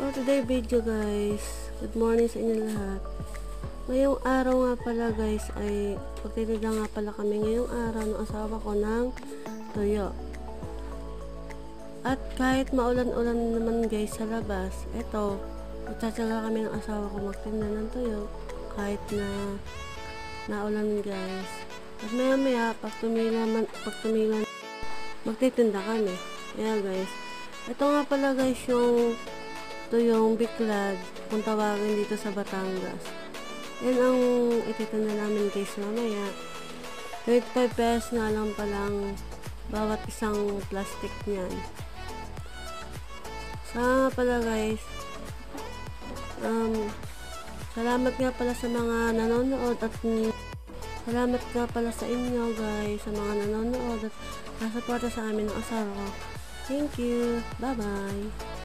For today video guys, good morning sa inyo lahat. Ngayong araw nga pala guys ay pagtitinda nga pala kami ngayong araw ng asawa ko ng tuyo. At kahit maulan-ulan naman guys sa labas, eto, magtsatsaga kami ng asawa ko magtinda ng tuyo kahit na naulan guys. At maya maya pag tumilan magtitinda kami. Ayan guys, ito nga pala guys yung biklad kung tawagin dito sa Batangas. Yan ang ititinda namin guys mamaya. 35 pesos nga lang palang bawat isang plastic niyan. Sa pala guys, salamat nga pala sa mga nanonood at salamat nga pala sa inyo guys sa mga nanonood at nasuporta sa amin ng asawa ko. Thank you. Bye bye.